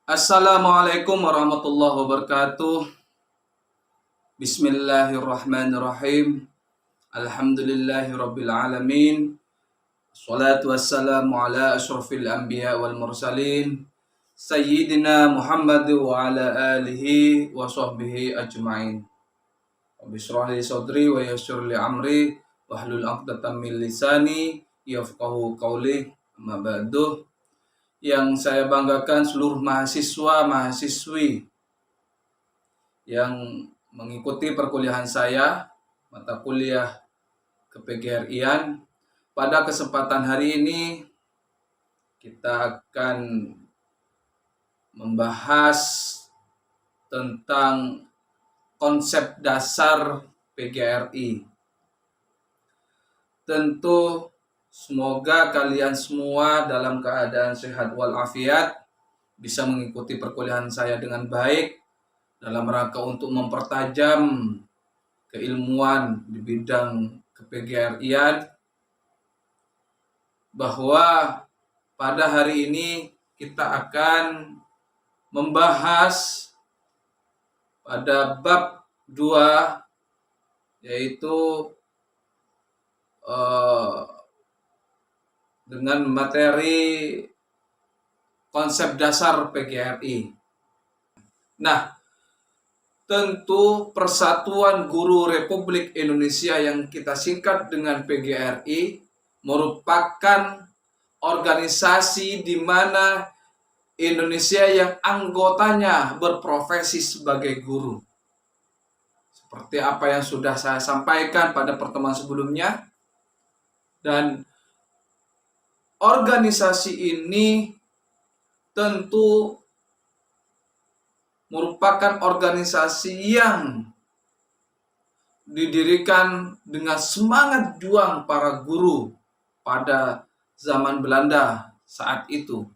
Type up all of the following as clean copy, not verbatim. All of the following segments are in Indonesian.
Assalamualaikum warahmatullahi wabarakatuh. Bismillahirrahmanirrahim. Alhamdulillahirabbil alamin. Wassalatu wassalamu ala asyrafil anbiya wal mursalin Sayyidina Muhammad wa ala alihi wa sahbihi ajma'in. Rabbi shrah li sadri wa yassir li amri wahlul 'uqdatam min lisani yafqahu qawli. Amma ba'du. Yang saya banggakan seluruh mahasiswa-mahasiswi yang mengikuti perkuliahan saya, mata kuliah ke-PGRI-an. Pada kesempatan hari ini kita akan membahas tentang konsep dasar PGRI. Tentu semoga kalian semua dalam keadaan sehat walafiat, bisa mengikuti perkuliahan saya dengan baik dalam rangka untuk mempertajam keilmuan di bidang ke-PGRI-an, bahwa pada hari ini kita akan membahas pada bab 2, yaitu dengan materi konsep dasar PGRI. Nah, tentu Persatuan Guru Republik Indonesia yang kita singkat dengan PGRI merupakan organisasi di mana Indonesia yang anggotanya berprofesi sebagai guru. Seperti apa yang sudah saya sampaikan pada pertemuan sebelumnya. Dan organisasi ini tentu merupakan organisasi yang didirikan dengan semangat juang para guru pada zaman Belanda saat itu.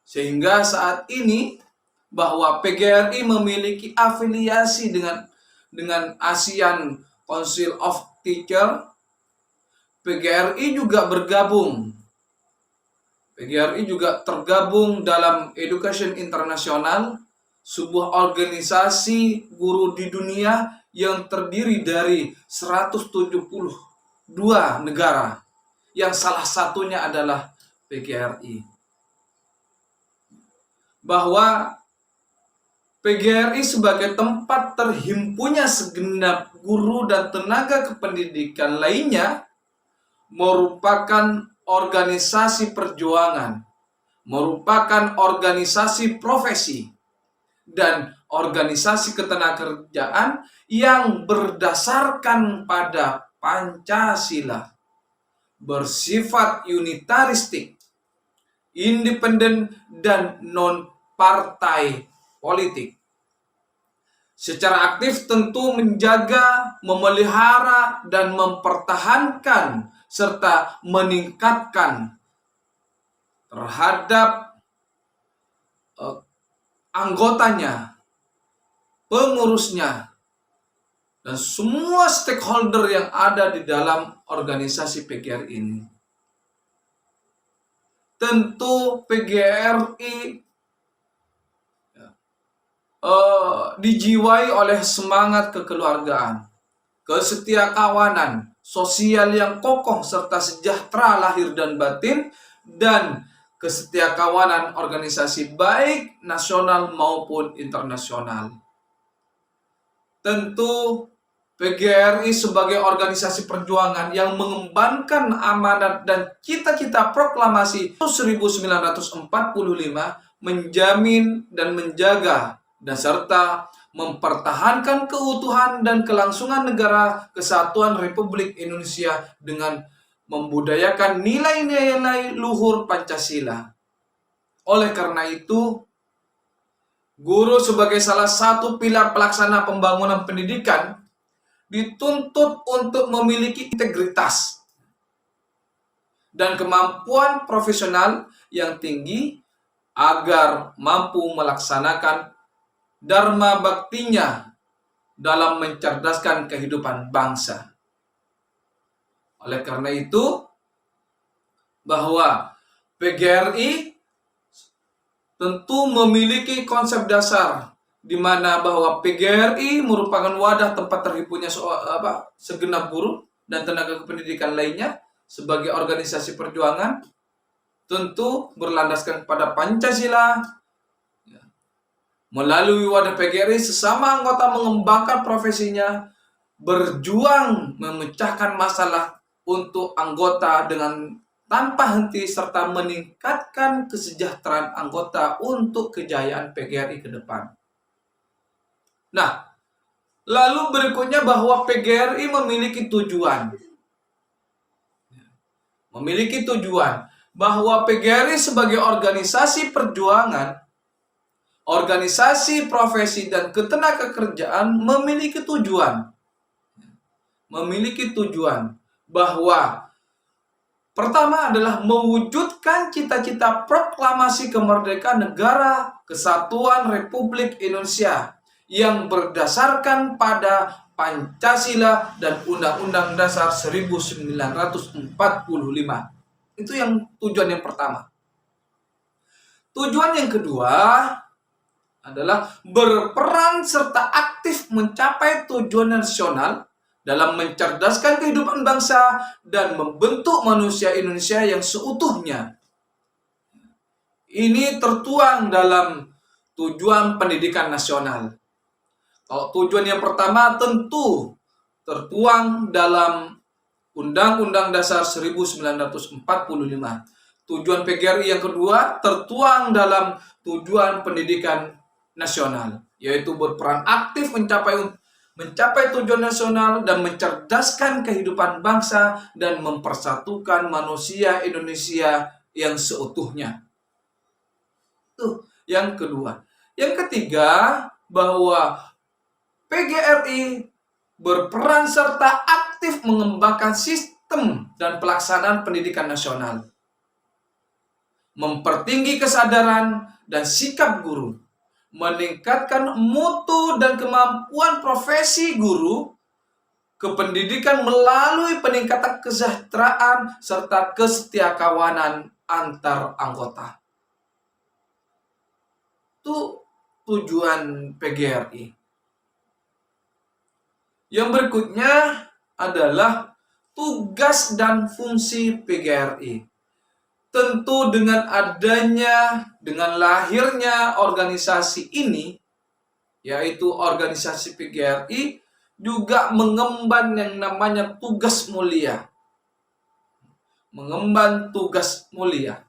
Sehingga saat ini bahwa PGRI memiliki afiliasi dengan Asian Council of Teachers. PGRI juga tergabung dalam Education International, sebuah organisasi guru di dunia yang terdiri dari 172 negara, yang salah satunya adalah PGRI. Bahwa PGRI sebagai tempat terhimpunnya segenap guru dan tenaga kependidikan lainnya merupakan organisasi perjuangan, merupakan organisasi profesi, dan organisasi ketenagakerjaan yang berdasarkan pada Pancasila, bersifat unitaristik, independen, dan non-partai politik. Secara aktif tentu menjaga, memelihara, dan mempertahankan serta meningkatkan terhadap anggotanya, pengurusnya, dan semua stakeholder yang ada di dalam organisasi PGRI ini. Tentu PGRI dijiwai oleh semangat kekeluargaan, kesetiakawanan, sosial yang kokoh, serta sejahtera lahir dan batin, dan kesetiakawanan organisasi baik nasional maupun internasional. Tentu PGRI sebagai organisasi perjuangan yang mengembangkan amanat dan cita-cita proklamasi 1945 menjamin dan menjaga dan serta mempertahankan keutuhan dan kelangsungan negara kesatuan Republik Indonesia dengan membudayakan nilai-nilai luhur Pancasila. Oleh karena itu, guru sebagai salah satu pilar pelaksana pembangunan pendidikan dituntut untuk memiliki integritas dan kemampuan profesional yang tinggi agar mampu melaksanakan dharma baktinya dalam mencerdaskan kehidupan bangsa. Oleh karena itu, bahwa PGRI tentu memiliki konsep dasar di mana bahwa PGRI merupakan wadah tempat terhimpunnya segenap guru dan tenaga kependidikan lainnya sebagai organisasi perjuangan, tentu berlandaskan pada Pancasila. Melalui wadah PGRI, sesama anggota mengembangkan profesinya, berjuang memecahkan masalah untuk anggota dengan tanpa henti, serta meningkatkan kesejahteraan anggota untuk kejayaan PGRI ke depan. Nah, lalu berikutnya bahwa PGRI memiliki tujuan. Memiliki tujuan bahwa PGRI sebagai organisasi perjuangan, organisasi profesi dan ketenagakerjaan memiliki tujuan. Memiliki tujuan bahwa pertama adalah mewujudkan cita-cita proklamasi kemerdekaan negara kesatuan Republik Indonesia yang berdasarkan pada Pancasila dan Undang-Undang Dasar 1945. Itu yang tujuan yang pertama. Tujuan yang kedua adalah berperan serta aktif mencapai tujuan nasional dalam mencerdaskan kehidupan bangsa dan membentuk manusia Indonesia yang seutuhnya. Ini tertuang dalam tujuan pendidikan nasional. Kalau tujuan yang pertama tentu tertuang dalam Undang-Undang Dasar 1945. Tujuan PGRI yang kedua tertuang dalam tujuan pendidikan nasional, yaitu berperan aktif mencapai tujuan nasional dan mencerdaskan kehidupan bangsa dan mempersatukan manusia Indonesia yang seutuhnya. Itu yang kedua. Yang ketiga, bahwa PGRI berperan serta aktif mengembangkan sistem dan pelaksanaan pendidikan nasional, mempertinggi kesadaran dan sikap guru, meningkatkan mutu dan kemampuan profesi guru, kependidikan melalui peningkatan kesejahteraan serta kesetiakawanan antar anggota. Itu tujuan PGRI. Yang berikutnya adalah tugas dan fungsi PGRI. Tentu dengan lahirnya organisasi ini, yaitu organisasi PGRI, juga mengemban yang namanya tugas mulia. Mengemban tugas mulia.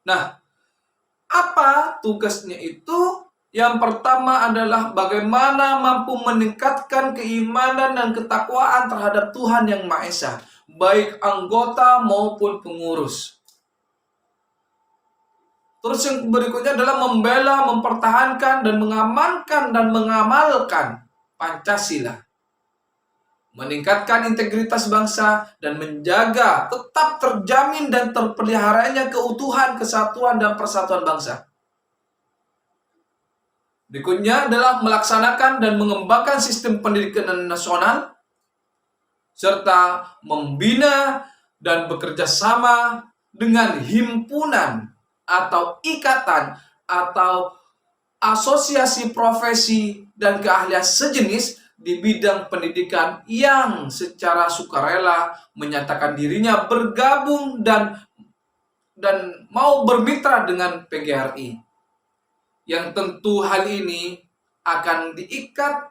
Nah, apa tugasnya itu? Yang pertama adalah bagaimana mampu meningkatkan keimanan dan ketakwaan terhadap Tuhan Yang Maha Esa, baik anggota maupun pengurus. Terus yang berikutnya adalah membela, mempertahankan, dan mengamankan dan mengamalkan Pancasila. Meningkatkan integritas bangsa dan menjaga tetap terjamin dan terpeliharanya keutuhan, kesatuan, dan persatuan bangsa. Berikutnya adalah melaksanakan dan mengembangkan sistem pendidikan nasional, serta membina dan bekerja sama dengan himpunan atau ikatan atau asosiasi profesi dan keahlian sejenis di bidang pendidikan yang secara sukarela menyatakan dirinya bergabung dan mau bermitra dengan PGRI. Yang tentu hal ini akan diikat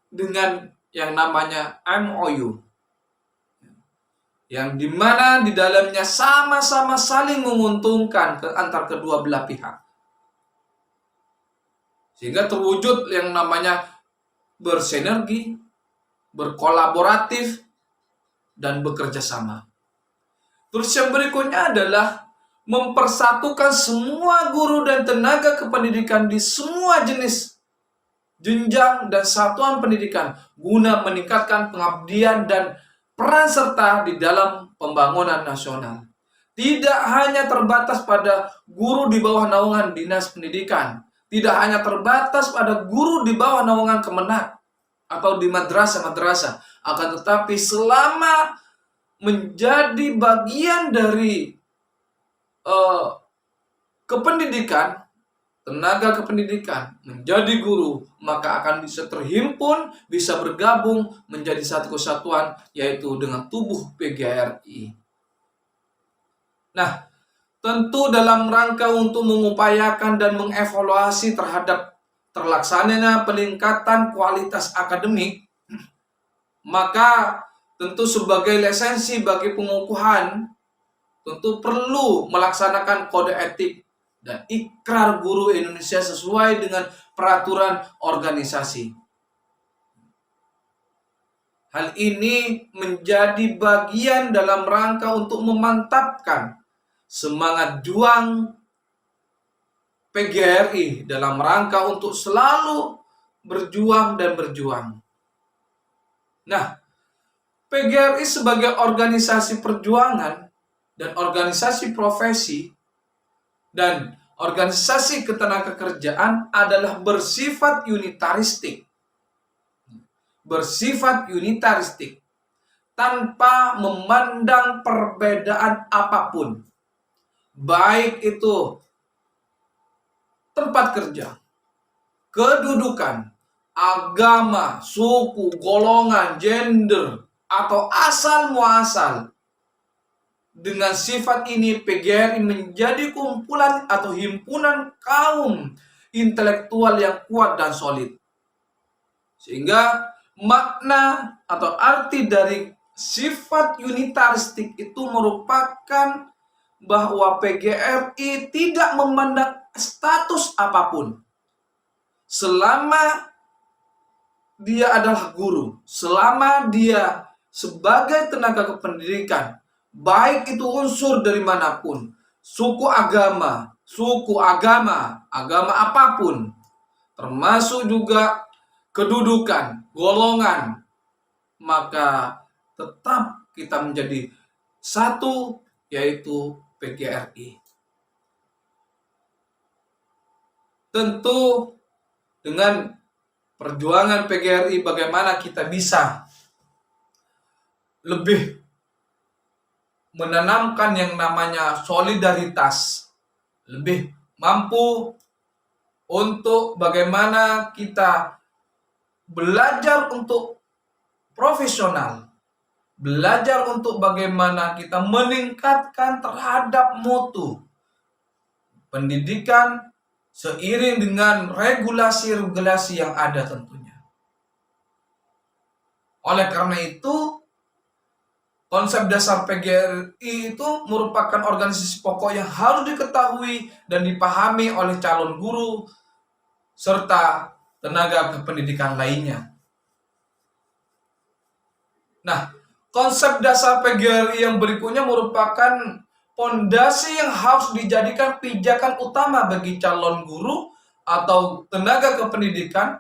dengan yang namanya MOU, yang dimana di dalamnya sama-sama saling menguntungkan antar kedua belah pihak, sehingga terwujud yang namanya bersinergi, berkolaboratif, dan bekerja sama. Terus yang berikutnya adalah mempersatukan semua guru dan tenaga kependidikan di semua jenis, jenjang, dan satuan pendidikan guna meningkatkan pengabdian dan peran serta di dalam pembangunan nasional. Tidak hanya terbatas pada guru di bawah naungan Dinas Pendidikan, tidak hanya terbatas pada guru di bawah naungan Kemenak atau di madrasah-madrasah, akan tetapi selama menjadi bagian dari kependidikan, tenaga kependidikan menjadi guru, maka akan bisa terhimpun, bisa bergabung menjadi satu kesatuan, yaitu dengan tubuh PGRI. Nah, tentu dalam rangka untuk mengupayakan dan mengevaluasi terhadap terlaksananya peningkatan kualitas akademik, maka tentu sebagai lisensi bagi pengukuhan, tentu perlu melaksanakan kode etik dan ikrar guru Indonesia sesuai dengan peraturan organisasi. Hal ini menjadi bagian dalam rangka untuk memantapkan semangat juang PGRI dalam rangka untuk selalu berjuang dan berjuang. Nah, PGRI sebagai organisasi perjuangan dan organisasi profesi dan organisasi ketenagakerjaan adalah bersifat unitaristik. Bersifat unitaristik tanpa memandang perbedaan apapun. Baik itu tempat kerja, kedudukan, agama, suku, golongan, gender, atau asal muasal. Dengan sifat ini, PGRI menjadi kumpulan atau himpunan kaum intelektual yang kuat dan solid. Sehingga makna atau arti dari sifat unitaristik itu merupakan bahwa PGRI tidak memandang status apapun. Selama dia adalah guru, selama dia sebagai tenaga kependidikan, baik itu unsur dari manapun, agama apapun, termasuk juga kedudukan, golongan, maka tetap kita menjadi satu, yaitu PGRI. Tentu dengan perjuangan PGRI bagaimana kita bisa lebih menanamkan yang namanya solidaritas, lebih mampu untuk bagaimana kita belajar untuk profesional, belajar untuk bagaimana kita meningkatkan terhadap mutu pendidikan seiring dengan regulasi-regulasi yang ada tentunya. Oleh karena itu, konsep dasar PGRI itu merupakan organisasi pokok yang harus diketahui dan dipahami oleh calon guru serta tenaga kependidikan lainnya. Nah, konsep dasar PGRI yang berikutnya merupakan fondasi yang harus dijadikan pijakan utama bagi calon guru atau tenaga kependidikan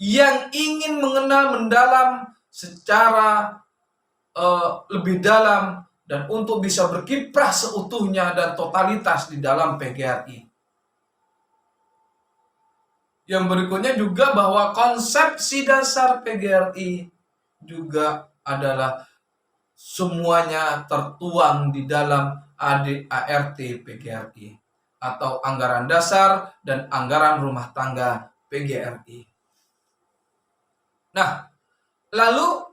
yang ingin mengenal mendalam secara lebih dalam dan untuk bisa berkiprah seutuhnya dan totalitas di dalam PGRI. Yang berikutnya juga bahwa konsepsi dasar PGRI juga adalah semuanya tertuang di dalam ART PGRI atau anggaran dasar dan anggaran rumah tangga PGRI. Nah, lalu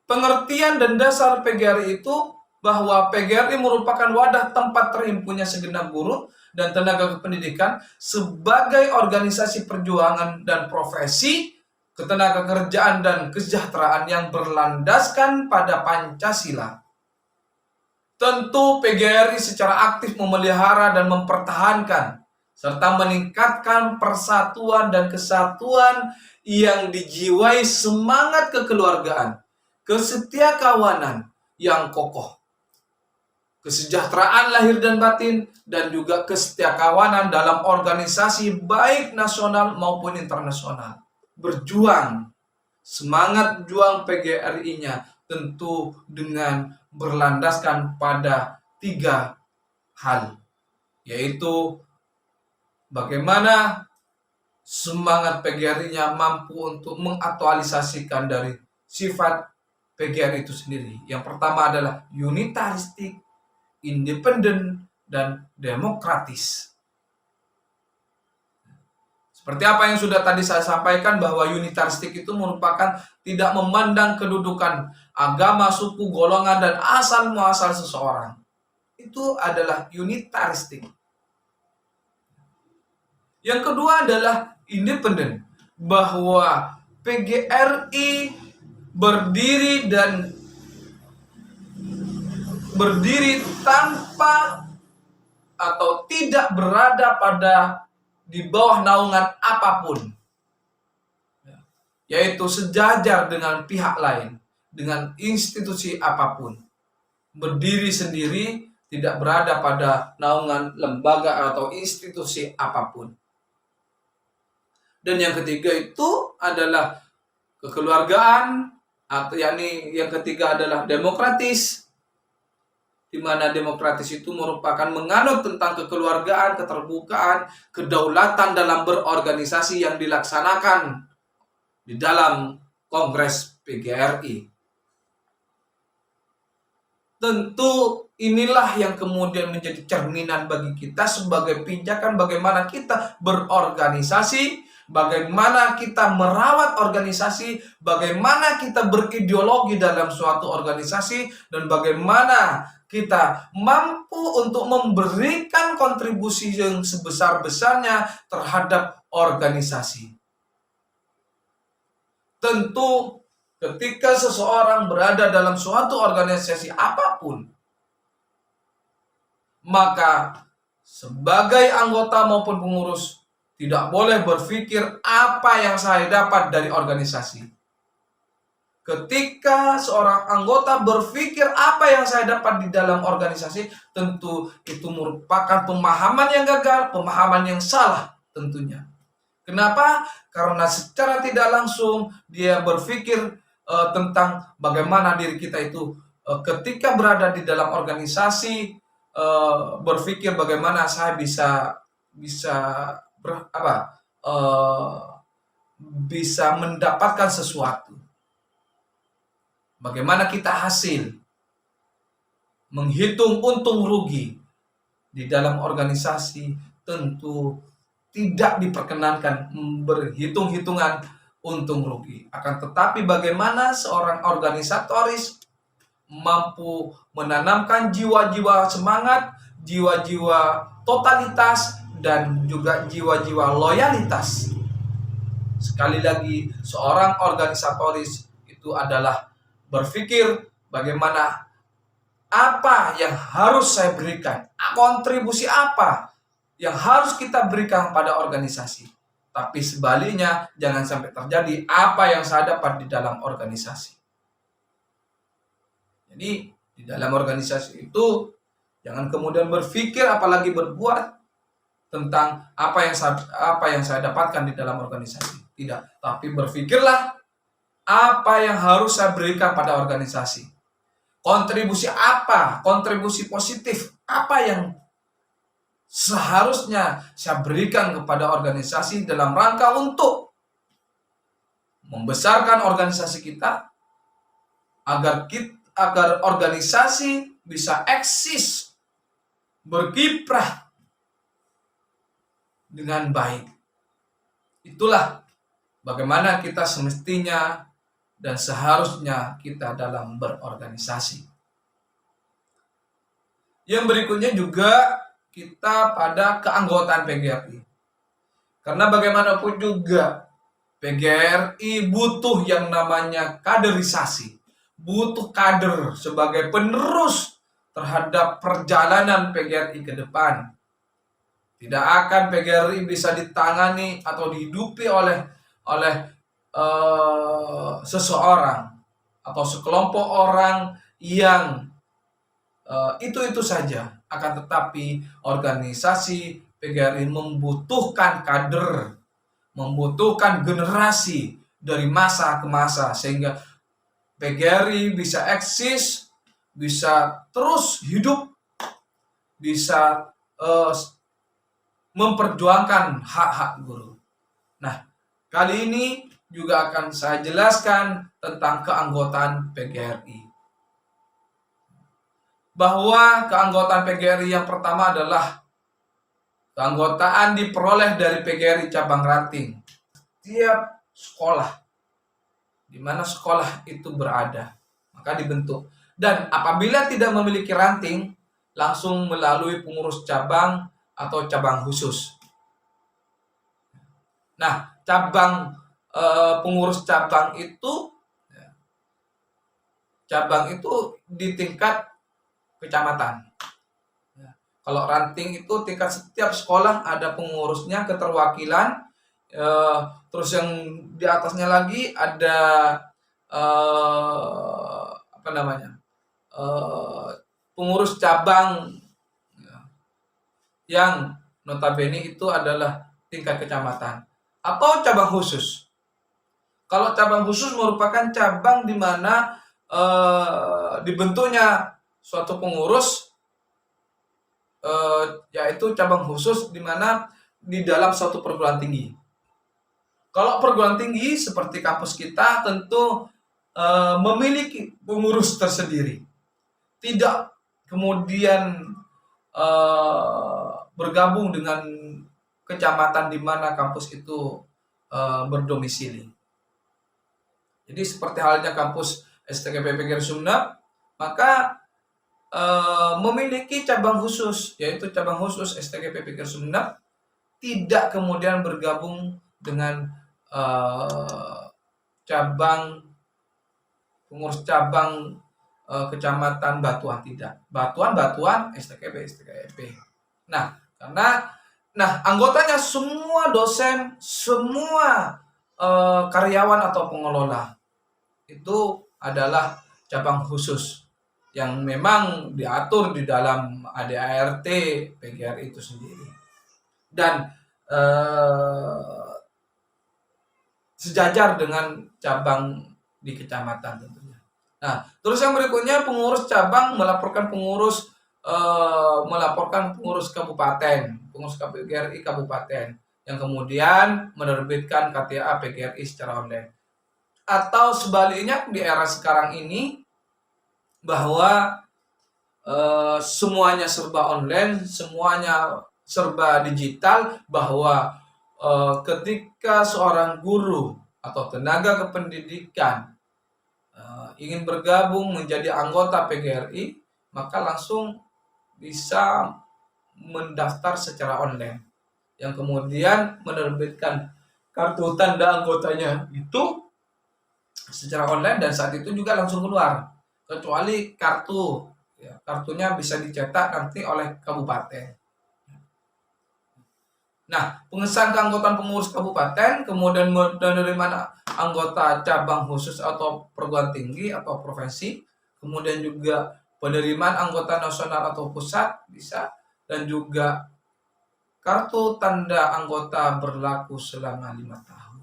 pengertian dan dasar PGRI itu bahwa PGRI merupakan wadah tempat terhimpunnya segenap guru dan tenaga kependidikan sebagai organisasi perjuangan dan profesi ketenagakerjaan dan kesejahteraan yang berlandaskan pada Pancasila. Tentu PGRI secara aktif memelihara dan mempertahankan serta meningkatkan persatuan dan kesatuan yang dijiwai semangat kekeluargaan, kesetiakawanan yang kokoh, kesejahteraan lahir dan batin, dan juga kesetiakawanan dalam organisasi baik nasional maupun internasional. Berjuang, semangat juang PGRI-nya tentu dengan berlandaskan pada 3 hal, yaitu bagaimana semangat PGRI-nya mampu untuk mengaktualisasikan dari sifat PGRI itu sendiri. Yang pertama adalah unitaristik, independen, dan demokratis. Seperti apa yang sudah tadi saya sampaikan, bahwa unitaristik itu merupakan tidak memandang kedudukan agama, suku, golongan, dan asal muasal seseorang. Itu adalah unitaristik. Yang kedua adalah independen, bahwa PGRI berdiri tanpa atau tidak berada di bawah naungan apapun, yaitu sejajar dengan pihak lain, dengan institusi apapun, berdiri sendiri, tidak berada pada naungan lembaga atau institusi apapun. Dan yang ketiga itu adalah kekeluargaan, atau yakni yang ketiga adalah demokratis, di mana demokratis itu merupakan menganut tentang kekeluargaan, keterbukaan, kedaulatan dalam berorganisasi yang dilaksanakan di dalam Kongres PGRI. Tentu inilah yang kemudian menjadi cerminan bagi kita sebagai pijakan bagaimana kita berorganisasi, bagaimana kita merawat organisasi, bagaimana kita berideologi dalam suatu organisasi, dan bagaimana kita mampu untuk memberikan kontribusi yang sebesar-besarnya terhadap organisasi. Tentu ketika seseorang berada dalam suatu organisasi apapun, maka sebagai anggota maupun pengurus tidak boleh berpikir apa yang saya dapat dari organisasi. Ketika seorang anggota berpikir apa yang saya dapat di dalam organisasi, tentu itu merupakan pemahaman yang gagal, pemahaman yang salah tentunya. Kenapa? Karena secara tidak langsung dia berpikir tentang bagaimana diri kita itu ketika berada di dalam organisasi, berpikir bagaimana saya bisa mendapatkan sesuatu. Bagaimana kita hasil menghitung untung rugi di dalam organisasi, tentu tidak diperkenankan berhitung-hitungan untung rugi. Akan tetapi bagaimana seorang organisatoris mampu menanamkan jiwa-jiwa semangat, jiwa-jiwa totalitas, dan juga jiwa-jiwa loyalitas. Sekali lagi, seorang organisatoris itu adalah berpikir bagaimana apa yang harus saya berikan, kontribusi apa yang harus kita berikan pada organisasi. Tapi sebaliknya, jangan sampai terjadi apa yang saya dapat di dalam organisasi. Jadi di dalam organisasi itu jangan kemudian berpikir apalagi berbuat tentang apa yang saya dapatkan di dalam organisasi. Tidak, tapi berpikirlah apa yang harus saya berikan pada organisasi. Kontribusi apa? Kontribusi positif apa yang seharusnya saya berikan kepada organisasi dalam rangka untuk membesarkan organisasi kita agar organisasi bisa eksis, berkiprah dengan baik. Itulah bagaimana kita semestinya dan seharusnya kita dalam berorganisasi. Yang berikutnya juga kita pada keanggotaan PGRI. Karena bagaimanapun juga PGRI butuh yang namanya kaderisasi. Butuh kader sebagai penerus terhadap perjalanan PGRI ke depan. Tidak akan PGRI bisa ditangani atau dihidupi oleh seseorang atau sekelompok orang yang itu saja. Akan tetapi organisasi PGRI membutuhkan kader, membutuhkan generasi dari masa ke masa, sehingga PGRI bisa eksis, bisa terus hidup, bisa memperjuangkan hak-hak guru. Nah, kali ini juga akan saya jelaskan tentang keanggotaan PGRI. Bahwa keanggotaan PGRI yang pertama adalah Keanggotaan diperoleh dari PGRI cabang Ranting. Tiap sekolah, di mana sekolah itu berada, maka dibentuk. Dan apabila tidak memiliki ranting, langsung melalui pengurus cabang atau cabang khusus. Nah, pengurus cabang itu di tingkat kecamatan. Kalau ranting itu tingkat setiap sekolah ada pengurusnya, keterwakilan. Terus yang di atasnya lagi ada pengurus cabang yang notabene itu adalah tingkat kecamatan atau cabang khusus. Kalau cabang khusus merupakan cabang di mana dibentuknya suatu pengurus, yaitu cabang khusus di mana di dalam suatu perguruan tinggi. Kalau perguruan tinggi seperti kampus kita tentu memiliki pengurus tersendiri, tidak kemudian bergabung dengan kecamatan di mana kampus itu berdomisili. Jadi seperti halnya kampus STKP PGRI Sumeneb, maka memiliki cabang khusus, yaitu cabang khusus STKP PGRI Sumeneb tidak kemudian bergabung dengan pengurus cabang kecamatan Batuan, tidak. Batuan STKP. Nah, anggotanya semua dosen, semua karyawan atau pengelola itu adalah cabang khusus yang memang diatur di dalam ADART PGRI itu sendiri, dan sejajar dengan cabang di kecamatan tentunya. Nah, terus yang berikutnya pengurus cabang melaporkan pengurus kabupaten, pengurus PGRI kabupaten yang kemudian menerbitkan KTA PGRI secara online. Atau sebaliknya di era sekarang ini bahwa semuanya serba online, semuanya serba digital, bahwa ketika seorang guru atau tenaga kependidikan ingin bergabung menjadi anggota PGRI, maka langsung bisa mendaftar secara online, yang kemudian menerbitkan kartu tanda anggotanya itu secara online, dan saat itu juga langsung keluar, kecuali kartunya bisa dicetak nanti oleh kabupaten. Nah, pengesahan keanggotaan pengurus kabupaten, kemudian penerimaan anggota cabang khusus atau perguruan tinggi atau provinsi, kemudian juga penerimaan anggota nasional atau pusat bisa, dan juga kartu tanda anggota berlaku selama 5 tahun.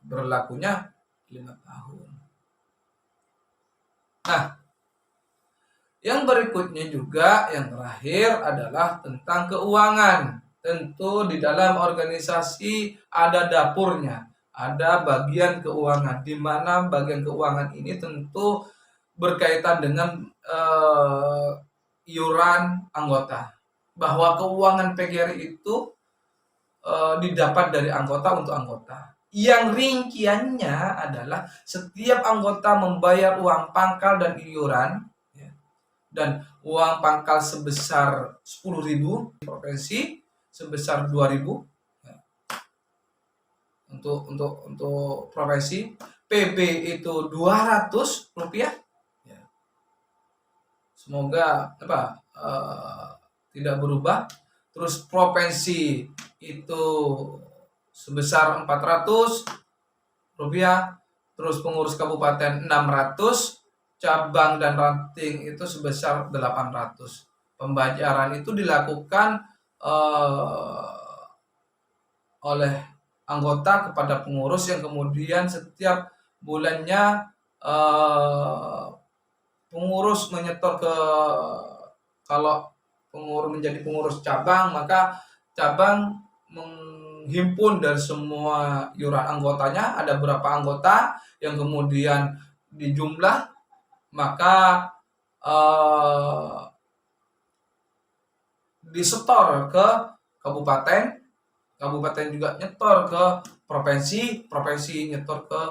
Berlakunya 5 tahun. Nah, yang berikutnya juga, yang terakhir adalah tentang keuangan. Tentu di dalam organisasi ada dapurnya, ada bagian keuangan, di mana bagian keuangan ini tentu berkaitan dengan iuran anggota. Bahwa keuangan PGRI itu didapat dari anggota untuk anggota. Yang rinciannya adalah setiap anggota membayar uang pangkal dan iuran, dan uang pangkal sebesar 10.000, provinsi sebesar 2.000 untuk provinsi, PB itu 200 rupiah. Semoga tidak berubah. Terus provinsi itu sebesar 400 rupiah, terus pengurus kabupaten 600, cabang dan ranting itu sebesar 800. Pembayaran itu dilakukan oleh anggota kepada pengurus, yang kemudian setiap bulannya pengurus menyetor kalau pengurus menjadi pengurus cabang, maka cabang menghimpun dari semua iuran anggotanya, ada berapa anggota yang kemudian dijumlah, maka disetor ke kabupaten, kabupaten juga nyetor ke provinsi, provinsi nyetor ke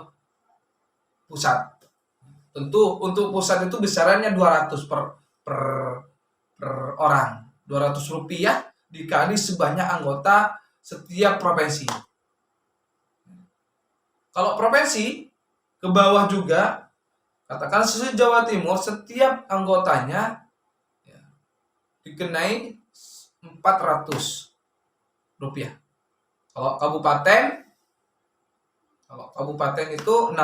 pusat. Tentu untuk pusat itu besarannya 200 per, per orang. 200 rupiah dikali sebanyak anggota setiap provinsi. Kalau provinsi ke bawah juga, katakan se-Jawa Timur, setiap anggotanya ya, dikenai 400 rupiah. Kalau kabupaten itu 600,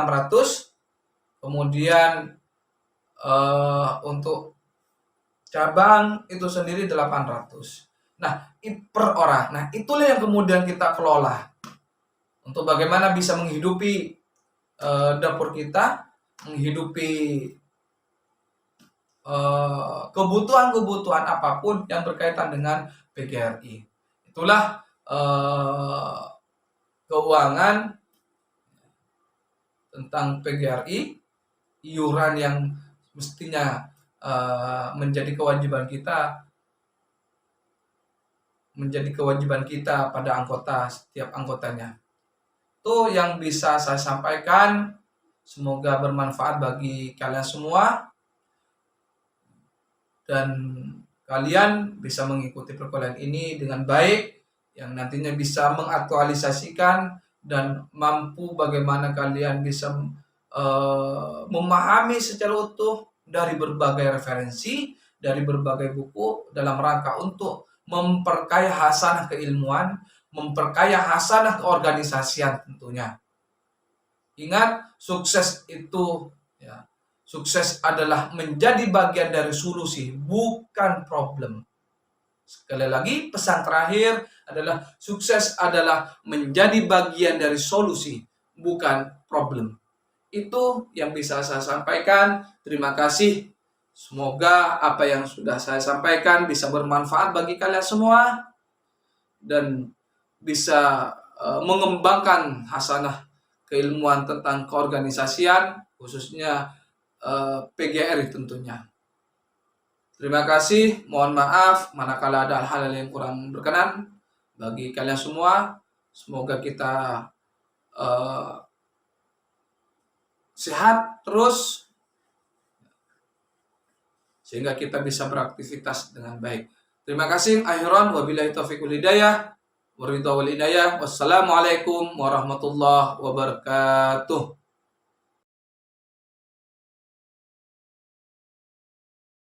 kemudian untuk cabang itu sendiri 800. Nah, per orang. Nah, itulah yang kemudian kita kelola untuk bagaimana bisa menghidupi dapur kita, menghidupi kebutuhan-kebutuhan apapun yang berkaitan dengan PGRI. Itulah keuangan tentang PGRI, iuran yang mestinya menjadi kewajiban kita pada anggota, setiap anggotanya. Itu yang bisa saya sampaikan. Semoga bermanfaat bagi kalian semua dan kalian bisa mengikuti perkuliahan ini dengan baik, yang nantinya bisa mengaktualisasikan dan mampu bagaimana kalian bisa memahami secara utuh dari berbagai referensi, dari berbagai buku dalam rangka untuk memperkaya hasanah keilmuan, memperkaya hasanah keorganisasian tentunya. Ingat, sukses itu ya, sukses adalah menjadi bagian dari solusi, bukan problem. Sekali lagi, pesan terakhir adalah sukses adalah menjadi bagian dari solusi, bukan problem. Itu yang bisa saya sampaikan. Terima kasih. Semoga apa yang sudah saya sampaikan bisa bermanfaat bagi kalian semua dan bisa mengembangkan hasanah keilmuan tentang keorganisasian, khususnya PGRI tentunya. Terima kasih, mohon maaf manakala ada hal-hal yang kurang berkenan bagi kalian semua. Semoga kita sehat terus sehingga kita bisa beraktivitas dengan baik. Terima kasih. Akhiran wabillahi taufiq wal hidayah. Wassalamualaikum warahmatullahi wabarakatuh.